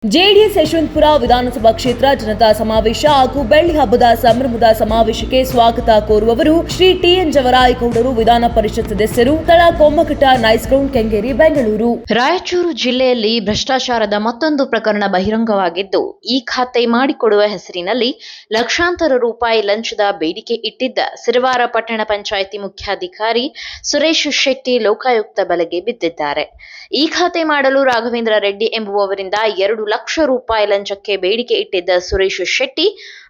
JDS Yeshwanthpur ವಿಧಾನಸಭಾ ಕ್ಷೇತ್ರ ಜನತಾ ಸಮಾವೇಶ ಹಾಗೂ ಬೆಳ್ಳಿ ಹಬ್ಬದ ಸಂಭ್ರಮದ ಸಮಾವೇಶಕ್ಕೆ ಸ್ವಾಗತ ಕೋರುವವರು ಶ್ರೀ ಟಿಎನ್ ಜವರಾಯಗೌಡರು ವಿಧಾನ ಪರಿಷತ್ ಸದಸ್ಯರು, ಸ್ಥಳ ಕೊಮ್ಮಘಟ್ಟ, ನೈಸ್ ಗ್ರೌಂಡ್, ಕೆಂಗೇರಿ, ಬೆಂಗಳೂರು. ರಾಯಚೂರು ಜಿಲ್ಲೆಯಲ್ಲಿ ಭ್ರಷ್ಟಾಚಾರದ ಮತ್ತೊಂದು ಪ್ರಕರಣ ಬಹಿರಂಗವಾಗಿದ್ದು, ಈ ಖಾತೆ ಮಾಡಿಕೊಡುವ ಹೆಸರಿನಲ್ಲಿ ಲಕ್ಷಾಂತರ ರೂಪಾಯಿ ಲಂಚದ ಬೇಡಿಕೆ ಇಟ್ಟಿದ್ದ ಸಿರವಾರ ಪಟ್ಟಣ ಪಂಚಾಯಿತಿ ಮುಖ್ಯಾಧಿಕಾರಿ ಸುರೇಶ್ ಶೆಟ್ಟಿ ಲೋಕಾಯುಕ್ತ ಬಲೆಗೆ ಬಿದ್ದಿದ್ದಾರೆ. ಈ ಖಾತೆ ಮಾಡಲು ರಾಘವೇಂದ್ರ ರೆಡ್ಡಿ ಎಂಬುವವರಿಂದ 2 ಲಕ್ಷ ರೂಪಾಯಿ ಲಂಚಕ್ಕೆ ಬೇಡಿಕೆ ಇಟ್ಟಿದ್ದ ಸುರೇಶ್ ಶೆಟ್ಟಿ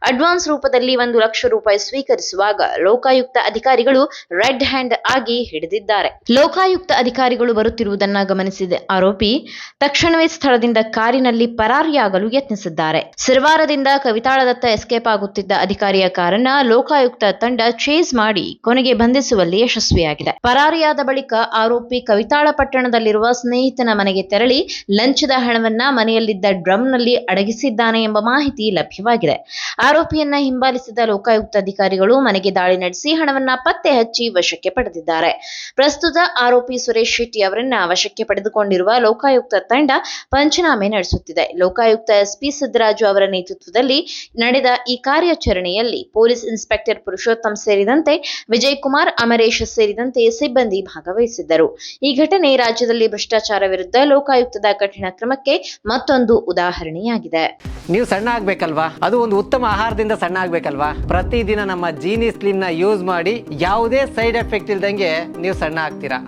ಅಡ್ವಾನ್ಸ್ ರೂಪದಲ್ಲಿ 1 ಲಕ್ಷ ರೂಪಾಯಿ ಸ್ವೀಕರಿಸುವಾಗ ಲೋಕಾಯುಕ್ತ ಅಧಿಕಾರಿಗಳು ರೆಡ್ ಹ್ಯಾಂಡ್ ಆಗಿ ಹಿಡಿದಿದ್ದಾರೆ. ಲೋಕಾಯುಕ್ತ ಅಧಿಕಾರಿಗಳು ಬರುತ್ತಿರುವುದನ್ನು ಗಮನಿಸಿದ ಆರೋಪಿ ತಕ್ಷಣವೇ ಸ್ಥಳದಿಂದ ಕಾರಿನಲ್ಲಿ ಪರಾರಿಯಾಗಲು ಯತ್ನಿಸಿದ್ದಾರೆ. ಸಿರವಾರದಿಂದ ಕವಿತಾಳದತ್ತ ಎಸ್ಕೇಪ್ ಆಗುತ್ತಿದ್ದ ಅಧಿಕಾರಿಯ ಕಾರನ್ನ ಲೋಕಾಯುಕ್ತ ತಂಡ ಚೇಸ್ ಮಾಡಿ ಕೊನೆಗೆ ಬಂಧಿಸುವಲ್ಲಿ ಯಶಸ್ವಿಯಾಗಿದೆ. ಪರಾರಿಯಾದ ಬಳಿಕ ಆರೋಪಿ ಕವಿತಾಳ ಪಟ್ಟಣದಲ್ಲಿರುವ ಸ್ನೇಹಿತನ ಮನೆಗೆ ತೆರಳಿ ಲಂಚದ ಹಣವನ್ನ ಮನೆಯಲ್ಲಿದ್ದ ಡ್ರಮ್ನಲ್ಲಿ ಅಡಗಿಸಿದ್ದಾನೆ ಎಂಬ ಮಾಹಿತಿ ಲಭ್ಯವಾಗಿದೆ. ಆರೋಪಿಯನ್ನ ಹಿಂಬಾಲಿಸಿದ ಲೋಕಾಯುಕ್ತ ಅಧಿಕಾರಿಗಳು ಮನೆಗೆ ದಾಳಿ ನಡೆಸಿ ಹಣವನ್ನ ಪತ್ತೆ ಹಚ್ಚಿ ವಶಕ್ಕೆ ಪಡೆದಿದ್ದಾರೆ. ಪ್ರಸ್ತುತ ಆರೋಪಿ ಸುರೇಶ್ ಶೆಟ್ಟಿ ಅವರನ್ನ ವಶಕ್ಕೆ ಪಡೆದುಕೊಂಡಿರುವ ಲೋಕಾಯುಕ್ತ ತಂಡ ಪಂಚನಾಮೆ ನಡೆಸುತ್ತಿದೆ. ಲೋಕಾಯುಕ್ತ ಎಸ್ಪಿ ಸಿದ್ದರಾಜು ಅವರ ನೇತೃತ್ವದಲ್ಲಿ ನಡೆದ ಈ ಕಾರ್ಯಾಚರಣೆಯಲ್ಲಿ ಪೊಲೀಸ್ ಇನ್ಸ್ಪೆಕ್ಟರ್ ಪುರುಷೋತ್ತಮ್ ಸೇರಿದಂತೆ ವಿಜಯ್ ಕುಮಾರ್, ಅಮರೇಶ್ ಸೇರಿದಂತೆ ಸಿಬ್ಬಂದಿ ಭಾಗವಹಿಸಿದ್ದರು. ಈ ಘಟನೆ ರಾಜ್ಯದಲ್ಲಿ ಭ್ರಷ್ಟಾಚಾರ ವಿರುದ್ಧ ಲೋಕಾಯುಕ್ತದ ಕಠಿಣ ಕ್ರಮಕ್ಕೆ ಮತ್ತೊಂದು ಉದಾಹರಣೆಯಾಗಿದೆ. ನೀವು ಸಣ್ಣ ಆಗ್ಬೇಕಲ್ವಾ? ಅದು ಒಂದು ಉತ್ತಮ ಆಹಾರದಿಂದ ಸಣ್ಣ ಆಗ್ಬೇಕಲ್ವಾ? ಪ್ರತಿದಿನ ನಮ್ಮ ಜೀನಿ ಸ್ಲಿಮ್ ನ ಯೂಸ್ ಮಾಡಿ ಯಾವುದೇ ಸೈಡ್ ಎಫೆಕ್ಟ್ ಇಲ್ದಂಗೆ ನೀವು ಸಣ್ಣ ಆಗ್ತೀರಾ.